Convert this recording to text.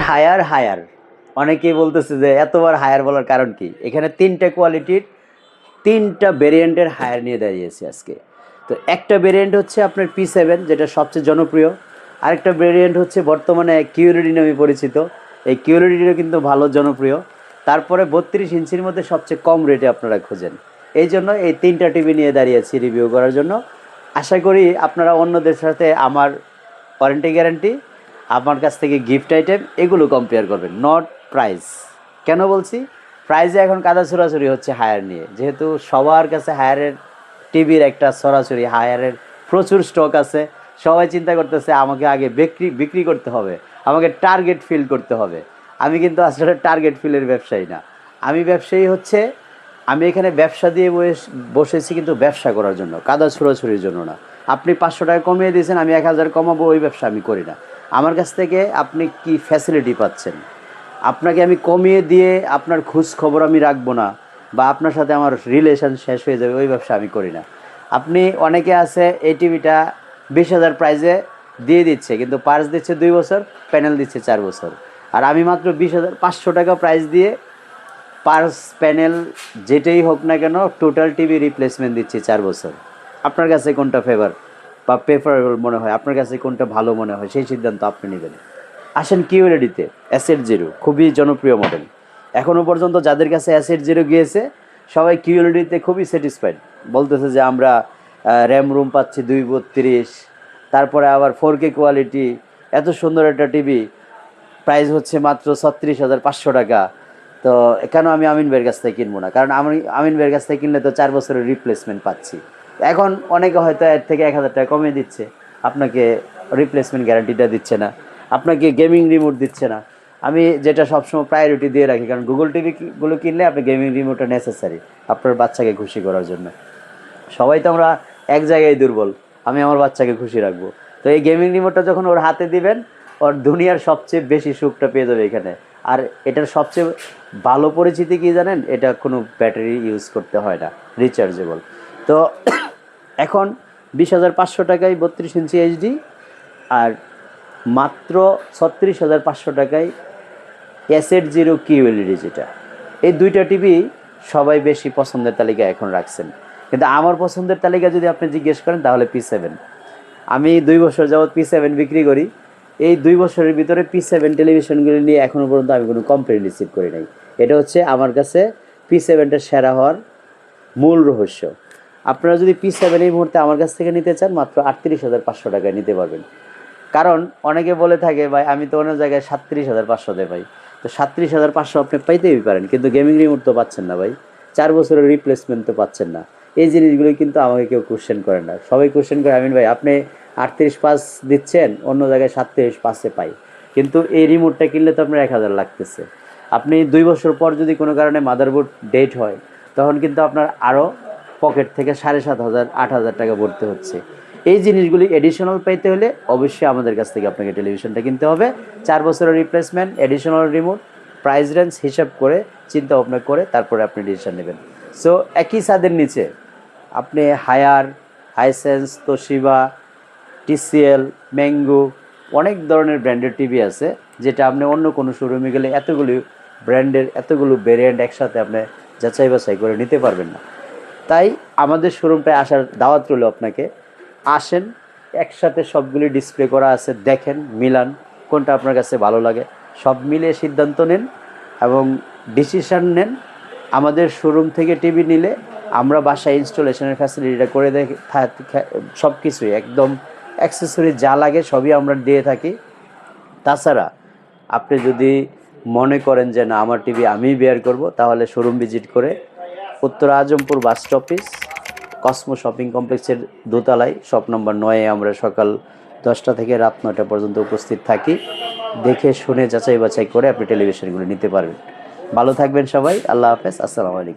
Higher higher অনেকেই বলতেছে যে এতবার হায়ার বলার কারণ কি? এখানে ৩টা কোয়ালিটির ৩টা ভেরিয়েন্টের হায়ার নিয়ে দাঁড়িয়েছি আজকে। তো একটা ভেরিয়েন্ট হচ্ছে আপনার P7 যেটা সবচেয়ে জনপ্রিয়। আরেকটা ভেরিয়েন্ট হচ্ছে বর্তমানে QLED নামে পরিচিত। এই QLEDও কিন্তু ভালো জনপ্রিয়। তারপরে ৩২ ইঞ্চির মধ্যে সবচেয়ে কম রেটে আপনারা খোঁজেন। এই জন্য এই ৩টা টিভি নিয়ে দাঁড়িয়েছি রিভিউ করার জন্য। আশা করি আপনারা অন্যদের সাথে আমার ওয়ারেন্টি গ্যারান্টি, আমার কাছ থেকে গিফট আইটেম এগুলো কম্পেয়ার করবেন, নট প্রাইস। কেন বলছি? প্রাইসে এখন কাদা ছোড়াছুরি হচ্ছে হায়ার নিয়ে, যেহেতু সবার কাছে হায়ারের টিভির একটা সরাসরি হায়ারের প্রচুর স্টক আছে। সবাই চিন্তা করতেছে আমাকে আগে বিক্রি করতে হবে, আমাকে টার্গেট ফিল করতে হবে। আমি কিন্তু আসলে টার্গেট ফিলের ব্যবসায়ী না। আমি ব্যবসায়ী হচ্ছে, আমি এখানে ব্যবসা দিয়ে বসেছি কিন্তু ব্যবসা করার জন্য, কাদা ছোড়াছুরির জন্য না। আপনি 500 টাকা কমিয়ে দিয়েছেন, আমি 1000 কমাবো, ওই ব্যবসা আমি করি না। আমার কাছ থেকে আপনি কি ফ্যাসিলিটি পাচ্ছেন, আপনাকে আমি কমিয়ে দিয়ে আপনার খোঁজ খবর আমি রাখবো না, বা আপনার সাথে আমার রিলেশন শেষ হয়ে যাবে, ওই ব্যবসা আমি করি না। আপনি অনেকে আছে এই টিভিটা 20,000 প্রাইজে দিয়ে দিচ্ছে, কিন্তু পার্স দিচ্ছে 2 বছর, প্যানেল দিচ্ছে 4 বছর। আর আমি মাত্র 20,500 টাকা প্রাইস দিয়ে পার্স প্যানেল যেটাই হোক না কেন টোটাল টিভি রিপ্লেসমেন্ট দিচ্ছি 4 বছর। আপনার কাছে কোনটা ফেভার বা প্রেফারেবল মনে হয়, আপনার কাছে কোনটা ভালো মনে হয়, সেই সিদ্ধান্ত আপনি নেবেন। আসেন QLEDতে, S80 খুবই জনপ্রিয় মডেল। এখনও পর্যন্ত যাদের কাছে S80 গিয়েছে সবাই QLEDতে খুবই স্যাটিসফাইড, বলতেছে যে আমরা র্যাম রুম পাচ্ছি 232, তারপরে আবার 4K কোয়ালিটি, এত সুন্দর একটা টিভি, প্রাইস হচ্ছে মাত্র 36,500 টাকা। তো কেন আমি আমিন ভাইয়ের কাছ থেকে কিনবো না? কারণ আমি আমিন ভাইয়ের কাছ থেকে কিনলে তো 4 বছরের রিপ্লেসমেন্ট পাচ্ছি। এখন অনেকে হয়তো এর থেকে 1000 টাকা কমিয়ে দিচ্ছে, আপনাকে রিপ্লেসমেন্ট গ্যারান্টিটা দিচ্ছে না, আপনাকে গেমিং রিমোট দিচ্ছে না। আমি যেটা সবসময় প্রায়োরিটি দিয়ে রাখি, কারণ গুগল টিভিগুলো কিনলে আপনি গেমিং রিমোটটা নেসেসারি আপনার বাচ্চাকে খুশি করার জন্য। সবাই তো আমরা এক জায়গায় দুর্বল, আমি আমার বাচ্চাকে খুশি রাখবো। তো এই গেমিং রিমোটটা যখন ওর হাতে দিবেন, ওর দুনিয়ার সবচেয়ে বেশি সুখটা পেয়ে যাবে এখানে। আর এটার সবচেয়ে ভালো পরিচিতি কি জানেন? এটা কোনো ব্যাটারি ইউজ করতে হয় না, রিচার্জেবল। তো এখন 20,500 টাকায় 32 ইঞ্চি HD, আর মাত্র 36,500 টাকায় S80 QLED যেটা, এই দুইটা টিভি সবাই বেশি পছন্দের তালিকা এখন রাখছেন। কিন্তু আমার পছন্দের তালিকা যদি আপনি জিজ্ঞেস করেন তাহলে P7। আমি 2 বছর যাবৎ P7 বিক্রি করি। এই 2 বছরের ভিতরে P7 টেলিভিশনগুলি নিয়ে এখনও পর্যন্ত আমি কোনো কমপ্লেন রিসিভ করি নাই। এটা হচ্ছে আমার কাছে P7টা সেরা হওয়ার মূল রহস্য। আপনারা যদি P7 এই মুহূর্তে আমার কাছ থেকে নিতে চান, মাত্র 38,500 টাকায় নিতে পারবেন। কারণ অনেকে বলে থাকে ভাই আমি তো অন্য জায়গায় 37,500 পাই। তো 37,500 আপনি পাইতেই পারেন, কিন্তু গেমিং রিমোট তো পাচ্ছেন না ভাই, 4 বছরের রিপ্লেসমেন্ট তো পাচ্ছেন না। এই জিনিসগুলো কিন্তু আমাকে কেউ কোশ্চেন করে না। সবাই কোশ্চেন করে আমিন ভাই আপনি 38,500 দিচ্ছেন, অন্য জায়গায় 37,500 পাই, কিন্তু এই রিমোটটা কিনলে তো আপনার 1,000 লাগতেছে। আপনি 2 বছর পর যদি কোনো কারণে মাদারবোর্ড ডেট হয়, তখন কিন্তু আপনার আরও পকেট থেকে 7,500 8,000 টাকা ভরতে হচ্ছে। এই জিনিসগুলি এডিশনাল পাইতে হলে অবশ্যই আমাদের কাছ থেকে আপনাকে টেলিভিশনটা কিনতে হবে। 4 বছরের replacement, additional remote, price range হিসাব করে চিন্তা ভাবনা করে তারপরে আপনি ডিসিশন নেবেন। সো একই ছাদের নিচে আপনি Haier, Hisense, Toshiba, TCL, mango, অনেক ধরনের ব্র্যান্ডের টিভি আছে, যেটা আপনি অন্য কোনো শোরুমে গেলে এতগুলো ব্র্যান্ডের এতগুলো ভেরিয়েন্ট একসাথে আপনি যাচাই বাছাই করে নিতে পারবেন না। তাই আমাদের শোরুমটায় আসার দাওয়াত রইল আপনাকে। আসেন, একসাথে সবগুলি ডিসপ্লে করা আছে, দেখেন, মিলান, কোনটা আপনার কাছে ভালো লাগে, সব মিলিয়ে সিদ্ধান্ত নেন এবং ডিসিশান নেন। আমাদের শোরুম থেকে টিভি নিলে আমরা বাসায় ইনস্টলেশনের ফ্যাসিলিটিটা করে দেখি, সব কিছুই একদম অ্যাক্সেসরি যা লাগে সবই আমরা দিয়ে থাকি। তাছাড়া আপনি যদি মনে করেন যে না আমার টিভি আমিই বেয়ার করব, তাহলে শোরুম ভিজিট করে উত্তর আজমপুর বাস স্টপিস কসমো শপিং কমপ্লেক্সের দোতলায় শপ নম্বর 9-এ আমরা সকাল 10টা থেকে রাত 9টা পর্যন্ত উপস্থিত থাকি। দেখে শুনে যাচাই বাছাই করে আপনি টেলিভিশনগুলো নিতে পারবেন। ভালো থাকবেন সবাই, আল্লাহ হাফেজ, আসসালামু আলাইকুম।